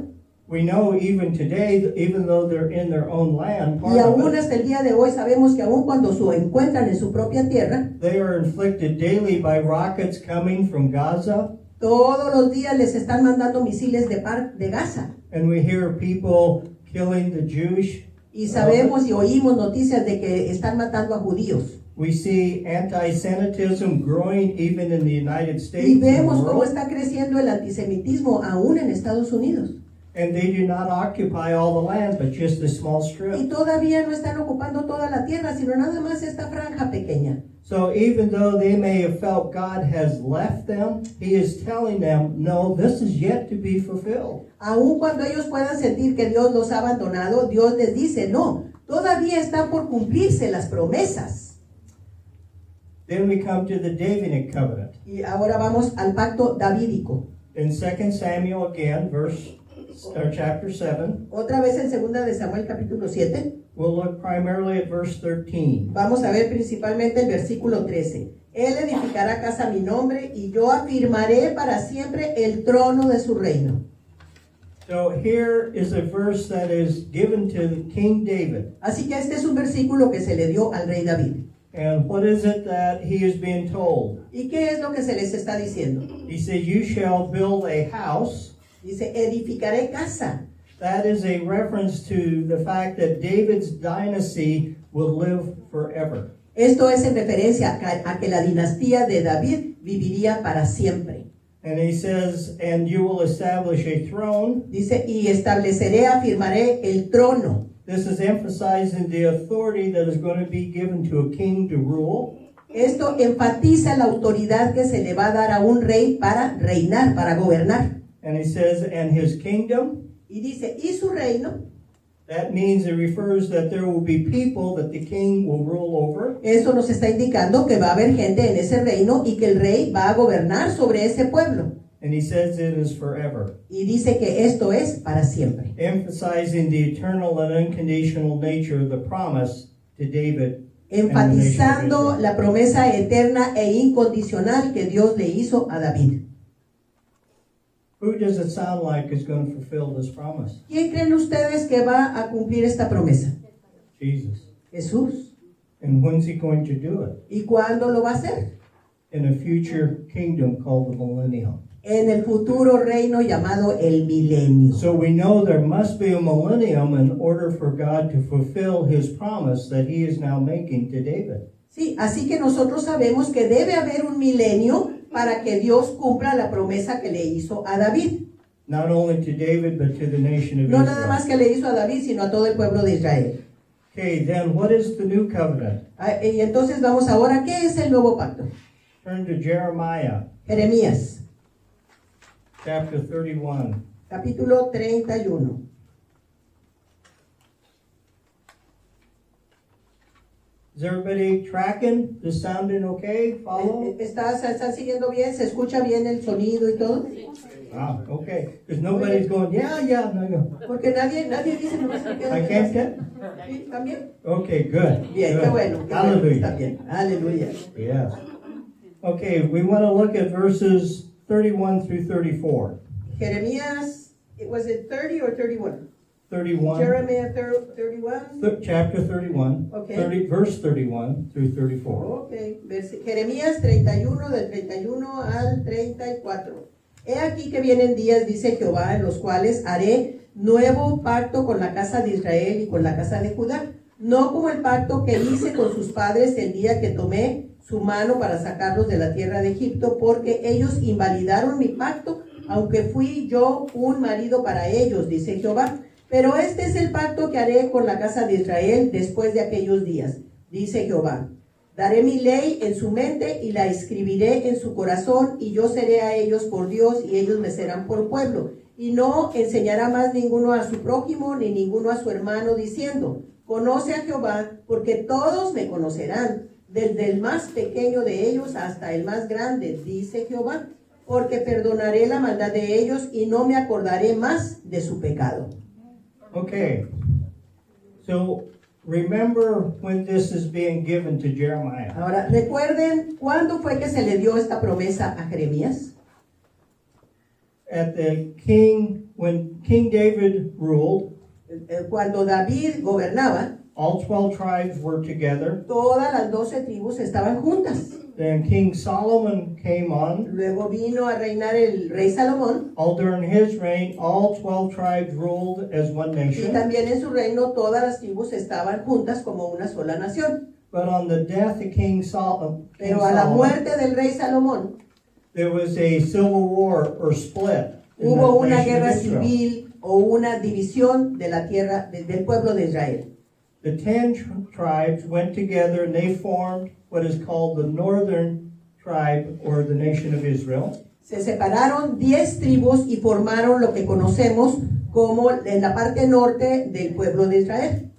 We know even today, even though they're in their own land, part Y of aún it, hasta el día de hoy sabemos que aún cuando se encuentran en su propia tierra, they are inflicted daily by rockets coming from Gaza, todos los días les están mandando misiles de Gaza. and we hear people killing the Jewish. Y sabemos y oímos noticias de que están matando a judíos. We see anti-Semitism growing even in the United States. Y and the vemos cómo world. está creciendo el antisemitismo aún en Estados Unidos. And they do not occupy all the land, but just a small Y strip. todavía no están ocupando toda la tierra, sino nada más esta franja pequeña. So even though they may have felt God has left them, He is telling them, no, this is yet to be fulfilled. Aún cuando ellos puedan sentir que Dios los ha abandonado, Dios les dice, no, todavía están por cumplirse las promesas. Then we come to the Davidic covenant. Y ahora vamos al pacto davídico. In 2 Samuel again, chapter 7, Otra vez en 2 de Samuel capítulo 7, we'll look primarily at verse 13. vamos a ver principalmente el versículo 13. Él edificará casa a mi nombre y yo afirmaré para siempre el trono de su reino. So here is a verse that is given to King David. Así que este es un versículo que se le dio al rey David. And what is it that he is being told? ¿Y qué es lo que se les está diciendo? He says, you shall build a house. Dice, edificaré casa. That is a reference to the fact that David's dynasty will live forever. Esto es en referencia a que la dinastía de David viviría para siempre. And he says, and you will establish a throne. Dice, y estableceré, afirmaré el trono. This is emphasizing the authority that is going to be given to a king to rule. Esto enfatiza la autoridad que se le va a dar a un rey para reinar, para gobernar. And he says, and his kingdom. Y dice, y su reino. That means it refers that there will be people that the king will rule over. Eso nos está indicando que va a haber gente en ese reino y que el rey va a gobernar sobre ese pueblo. And he says it is forever. Y dice que esto es para siempre. Emphasizing the eternal and unconditional nature of the promise to David. Enfatizando la promesa eterna e incondicional que Dios le hizo a David. Who does it sound like is going to fulfill this promise? ¿Quién creen ustedes que va a cumplir esta promesa? Jesus. Jesús. And when's he going to do it? ¿Y cuándo lo va a hacer? In a future kingdom called the millennium. En el futuro reino llamado el milenio. So we know there must be a millennium in order for God to fulfill his promise that he is now making to David. Sí, así que nosotros sabemos que debe haber un milenio para que Dios cumpla la promesa que le hizo a David. Not only to David, but to the nation of No Israel. nada más que le hizo a David, sino a todo el pueblo de Israel. Okay, then what is the new covenant? Y entonces vamos ahora, ¿qué es el nuevo pacto? Turn to Jeremiah. Jeremías. chapter 31. capítulo 31. Is everybody tracking? This sounding okay? Follow? ¿Están siguiendo bien? ¿Se escucha bien el sonido y todo? Ah, okay. Because nobody's going, yeah, no. Porque nadie dice nomás que queda I can't get? ¿Sí? ¿También? Okay, good. Bien, good. qué bueno. Está Hallelujah. bien. Aleluya. Yes. Okay, we want to look at verses 31 through 34. Jeremías, was it 30 or 31? 31. Jeremiah 31. Chapter 31. Okay. Verse 31 through 34. Ok, Jeremías 31, del 31 al 34. He aquí que vienen días, dice Jehová, en los cuales haré nuevo pacto con la casa de Israel y con la casa de Judá, no como el pacto que hice con sus padres el día que tomé su mano para sacarlos de la tierra de Egipto, porque ellos invalidaron mi pacto, aunque fui yo un marido para ellos, dice Jehová. Pero este es el pacto que haré con la casa de Israel después de aquellos días, dice Jehová. Daré mi ley en su mente y la escribiré en su corazón, y yo seré a ellos por Dios y ellos me serán por pueblo. Y no enseñará más ninguno a su prójimo ni ninguno a su hermano diciendo, conoce a Jehová, porque todos me conocerán, desde el más pequeño de ellos hasta el más grande, dice Jehová, porque perdonaré la maldad de ellos y no me acordaré más de su pecado. Okay, so remember when this is being given to Jeremiah. Ahora, recuerden, ¿cuándo fue que se le dio esta promesa a Jeremías? When King David ruled, Cuando David gobernaba, all 12 tribes were together. todas las 12 tribus estaban juntas. Then King Solomon came on. Luego vino a reinar el rey Salomón. All during his reign, all 12 tribes ruled as one Y nation. también en su reino todas las tribus estaban juntas como una sola nación. But on the death of King Solomon, Pero a la muerte del rey Salomón, there was a civil war or split. in hubo the una nation of guerra Israel. civil o una división de la tierra, del pueblo de Israel. The 10 tribes went together and they formed what is called the northern tribe or the nation of Israel. Se separaron 10 tribus y formaron lo que conocemos como en la parte norte del pueblo de Israel.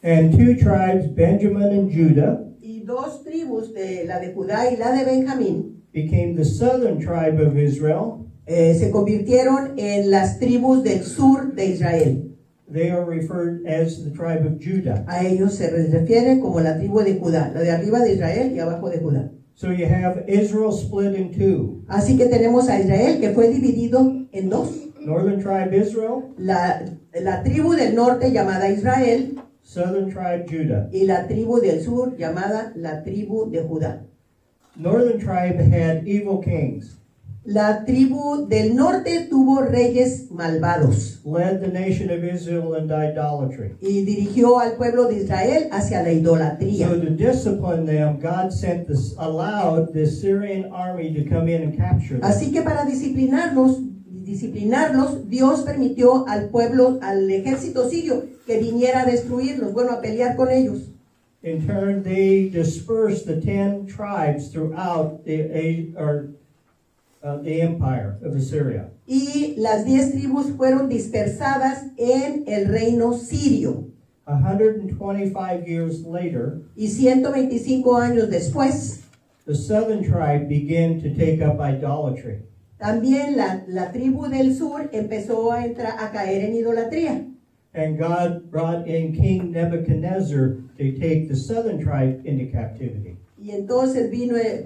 And 2 tribes, Benjamin and Judah, Y 2 tribus, la de Judá y la de Benjamín, became the southern tribe of Israel. se convirtieron en las tribus del sur de Israel. They are referred as the tribe of Judah. A ellos se les refiere como la tribu de Judá, la de arriba de Israel y abajo de Judá. So you have Israel split in 2. Así que tenemos a Israel que fue dividido en 2. Northern tribe Israel, La tribu del norte llamada Israel southern tribe Judah. y la tribu del sur llamada la tribu de Judá. Northern tribe had evil kings, La tribu del norte tuvo reyes malvados led the nation of Israel into idolatry. y dirigió al pueblo de Israel hacia la idolatría. So to discipline them, God allowed the Syrian army to come in and capture them. Así que para disciplinarlos, Dios permitió al pueblo, al ejército sirio, que viniera a destruirlos, bueno, a pelear con ellos. In turn, they dispersed the 10 tribes throughout the empire of Assyria. Y las 10 tribus fueron dispersadas en el reino sirio. 125 years later, Y 125 años después, the southern tribe began to take up idolatry. también la tribu del sur empezó a caer en idolatría. And God brought in King Nebuchadnezzar to take the southern tribe into captivity. Y entonces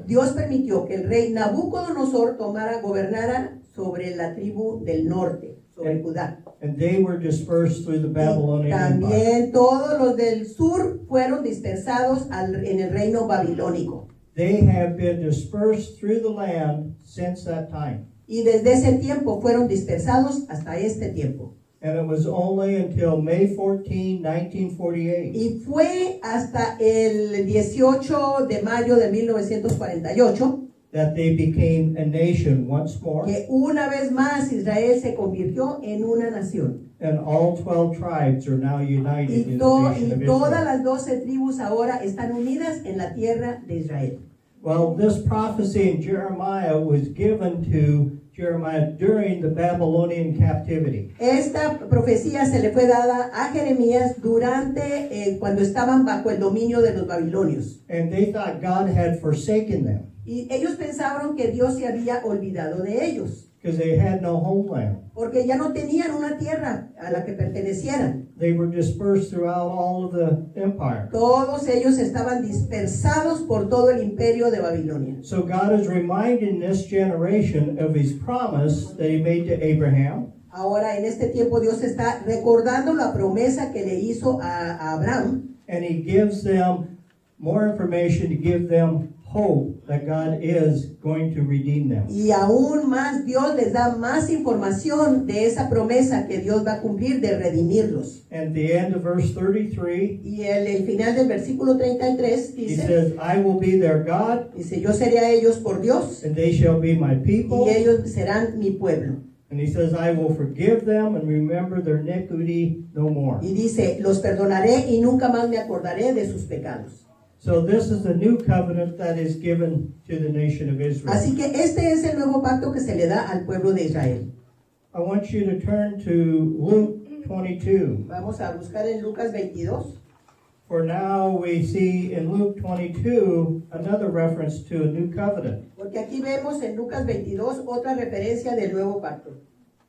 Dios permitió que el rey Nabucodonosor gobernara sobre la tribu del norte, sobre Judá. And they were dispersed through the Y Babylonian Empire. también todos los del sur fueron dispersados en el reino babilónico. They have been dispersed through the land since that time. Y desde ese tiempo fueron dispersados hasta este tiempo. And it was only until May 14, 1948 Y fue hasta el 18 de mayo de 1948 that they became a nation once more, que una vez más Israel se convirtió en una nación. and all 12 tribes are now united Y, in the nation of todas Israel. las 12 tribus ahora están unidas en la tierra de Israel. Well, this prophecy in Jeremiah was given to Jeremiah during the Babylonian captivity. Esta profecía se le fue dada a Jeremías durante cuando estaban bajo el dominio de los babilonios. And they thought God had forsaken them Y ellos pensaron que Dios se había olvidado de ellos, because they had no homeland. porque ya no tenían una tierra a la que pertenecieran. They were dispersed throughout all of the empire. Todos ellos estaban dispersados por todo el imperio de Babilonia. So God is reminding this generation of his promise that he made to Abraham. Ahora en este tiempo Dios está recordando la promesa que le hizo a Abraham, And he gives them more information to give them hope that God is going to redeem them. y aún más Dios les da más información de esa promesa que Dios va a cumplir de redimirlos. And at the end of verse 33, Y el final del versículo 33 he dice, says, I will be their God, yo seré a ellos por Dios and they shall be my y people. ellos serán mi pueblo. And he says, I will forgive them and remember their iniquity no more. Y dice, los perdonaré y nunca más me acordaré de sus pecados. So this is the new covenant that is given to the nation of Israel. Así que este es el nuevo pacto que se le da al pueblo de Israel. I want you to turn to Luke 22. Vamos a buscar en Lucas 22. For now we see in Luke 22 another reference to a new covenant. Porque aquí vemos en Lucas 22 otra referencia del nuevo pacto.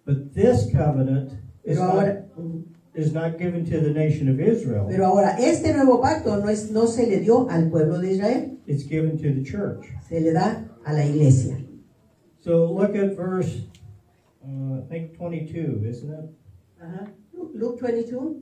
But this covenant is not given to the nation of Israel. Pero ahora, este nuevo pacto no se le dio al pueblo de Israel, It's given to the church. se le da a la iglesia. So look at verse, I think 22, isn't it? Ajá. Luke 22,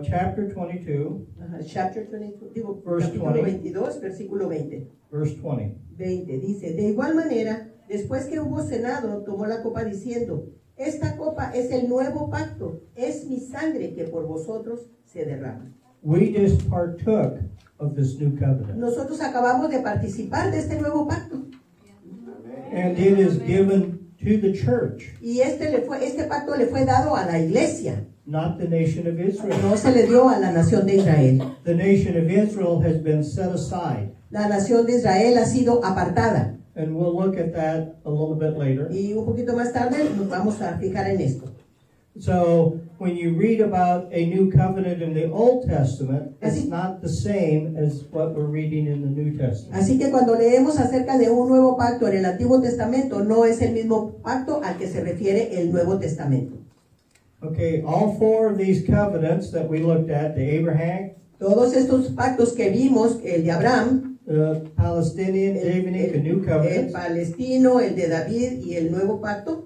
Chapter 22, chapter 22, digo, Verse capítulo 20. 22, versículo 20. verse 20. 20, dice, de igual manera, después que hubo cenado, tomó la copa diciendo, esta copa es el nuevo pacto, es mi sangre que por vosotros se derrama. We just partook of this new covenant. Nosotros acabamos de participar de este nuevo pacto. And it is given to the church, Y este pacto le fue dado a la iglesia, not the nation of Israel. no se le dio a la nación de Israel. The nation of Israel has been set aside. La nación de Israel ha sido apartada. And we'll look at that a little bit later. Y un poquito más tarde nos vamos a fijar en esto. So when you read about a new covenant in the Old Testament, it's Así- not the same as what we're reading in the New Testament. Así que cuando leemos acerca de un nuevo pacto en el Antiguo Testamento, no es el mismo pacto al que se refiere el Nuevo Testamento. Okay, all four of these covenants that we looked at, the Abraham, Todos estos pactos que vimos, el de Abraham, the Palestinian, Davidic, and New el covenants, palestino, el de David y el nuevo pacto,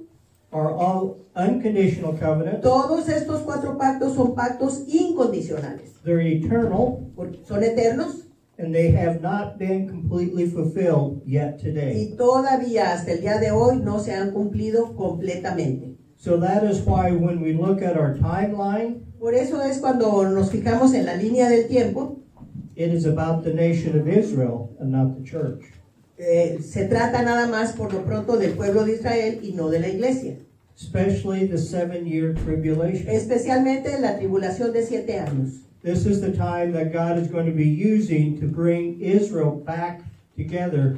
are all unconditional covenants. todos estos cuatro pactos son pactos incondicionales. They're eternal, Porque son eternos and they have not been completely fulfilled yet today. y todavía hasta el día de hoy no se han cumplido completamente. So that is why when we look at our timeline, Por eso es cuando nos fijamos en la línea del tiempo, it is about the nation of Israel and not the church. se trata nada más por lo pronto del pueblo de Israel y no de la iglesia. Especially the 7-year tribulation. Especialmente la tribulación de 7 años. This is the time that God is going to be using to bring Israel back together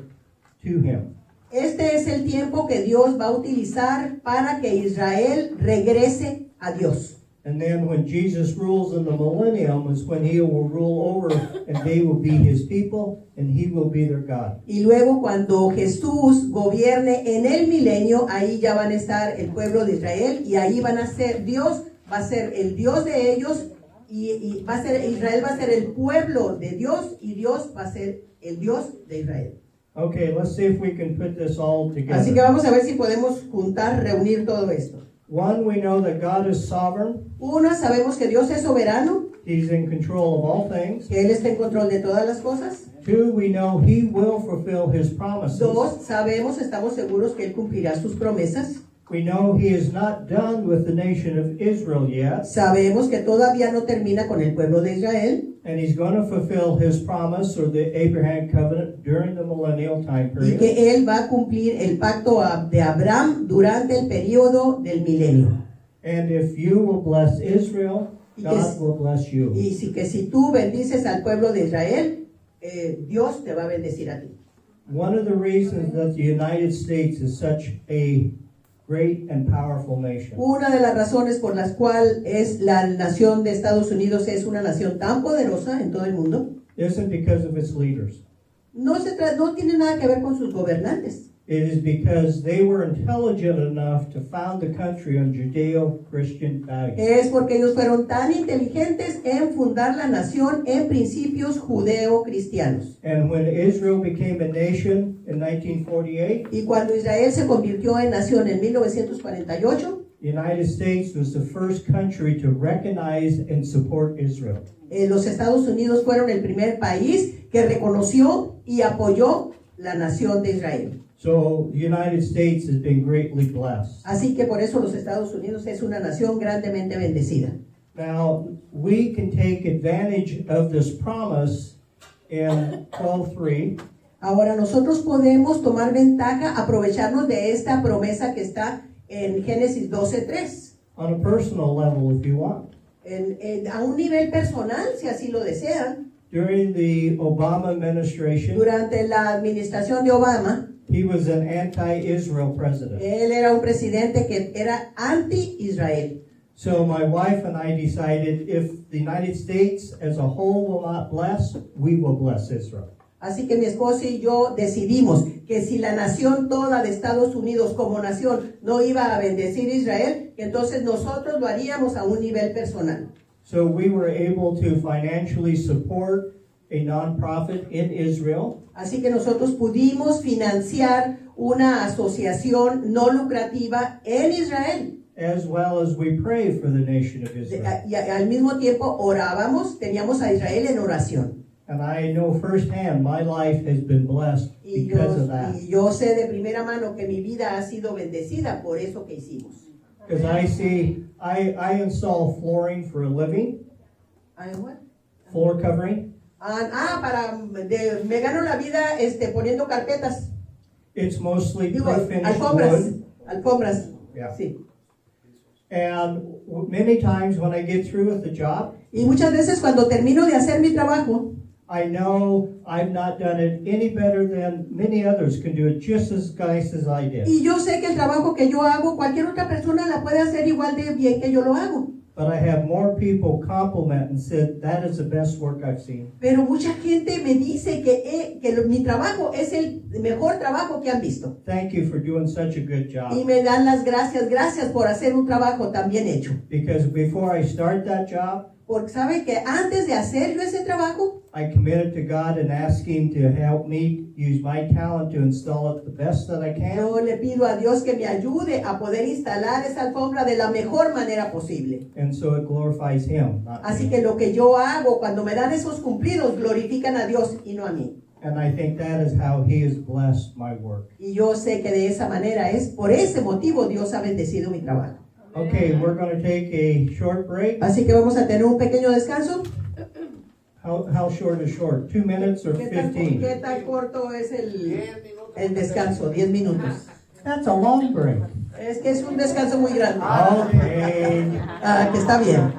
to Him. Este es el tiempo que Dios va a utilizar para que Israel regrese a Dios. And then when Jesus rules in the millennium is when He will rule over and they will be His people and He will be their God. Y luego cuando Jesús gobierne en el milenio, ahí ya van a estar el pueblo de Israel y ahí van a ser Dios, va a ser el Dios de ellos y va a ser Israel va a ser el pueblo de Dios y Dios va a ser el Dios de Israel. Okay, let's see if we can put this all Así que together. vamos a ver si podemos juntar, reunir todo esto. One, we know that God is sovereign. Una, sabemos que Dios es soberano, He's in control of all things. que Él está en control de todas las cosas. Two, we know He will fulfill His promises. Dos, sabemos, estamos seguros que Él cumplirá sus promesas. We know He is not done with the nation of Israel yet, Sabemos que todavía no termina con el pueblo de Israel and He's going to fulfill His promise or the Abraham covenant during the millennial time y period. que Él va a cumplir el pacto de Abraham durante el periodo del milenio. And if you will bless Israel, God will bless you. Y si tú bendices al pueblo de Israel, Dios te va a bendecir a ti. One of the reasons that the United States is such a great and powerful nation Una de las razones por las cuales la nación de Estados Unidos es una nación tan poderosa en todo el mundo isn't because of its leaders. no tiene nada que ver con sus gobernantes. It is because they were intelligent enough to found the country on Judeo-Christian values. Es porque ellos fueron tan inteligentes en fundar la nación en principios judeo-cristianos. And when Israel became a nation in 1948, Y cuando Israel se convirtió en nación en 1948, the United States was the first country to recognize and support Israel. Los Estados Unidos fueron el primer país que reconoció y apoyó la nación de Israel. So the United States has been greatly blessed. Así que por eso los Estados Unidos es una nación grandemente bendecida. Now, we can take advantage of this promise in 12:3. Ahora nosotros podemos tomar ventaja, aprovecharnos de esta promesa que está en Génesis 12:3. On a personal level, if you want. A un nivel personal, si así lo desean. During the Obama administration, Durante la administración de Obama, he was an anti-Israel president. él era un presidente que era anti-Israel. So my wife and I decided if the United States as a whole will not bless, we will bless Israel. Así que mi esposo y yo decidimos que si la nación toda de Estados Unidos como nación no iba a bendecir a Israel, que entonces nosotros lo haríamos a un nivel personal. So we were able to financially support a nonprofit in Israel. Así que nosotros pudimos financiar una asociación no lucrativa en Israel. As well as we pray for the nation of Israel. Y al mismo tiempo orábamos, teníamos a Israel en oración. And I know firsthand my life has been blessed because of that. Y yo sé de primera mano que mi vida ha sido bendecida por eso que hicimos. Because I see, I install flooring for a living, floor covering. Me gano la vida poniendo carpetas. It's mostly Digo, pre-finished alfombras. wood. Alfombras. Yeah. Sí. And many times when I get through with the job, Y muchas veces cuando termino de hacer mi trabajo, I know I've not done it any better than many others can do it just as nice as I did. y yo sé que el trabajo que yo hago, cualquier otra persona la puede hacer igual de bien que yo lo hago. But I have more people compliment and said, that is the best work I've seen. Pero mucha gente me dice que mi trabajo es el mejor trabajo que han visto. Thank you for doing such a good Y job. me dan las gracias por hacer un trabajo tan bien hecho. Because before I start that job, Porque sabe que antes de hacer yo ese trabajo, I committed to God and asked Him to help me use my talent to install it the best that I can. yo le pido a Dios que me ayude a poder instalar esa alfombra de la mejor manera posible. And so it glorifies Him, not Así me. que lo que yo hago cuando me dan esos cumplidos glorifican a Dios y no a mí. And I think that is how He has blessed my work. Y yo sé que de esa manera por ese motivo Dios ha bendecido mi trabajo. Okay, we're going to take a short break. Así que vamos a tener un pequeño descanso. How short is short? 2 minutes or ¿Qué 15? tan corto es el descanso? 10 minutos. That's a long break. Es que es un descanso muy grande. Okay. Que está bien.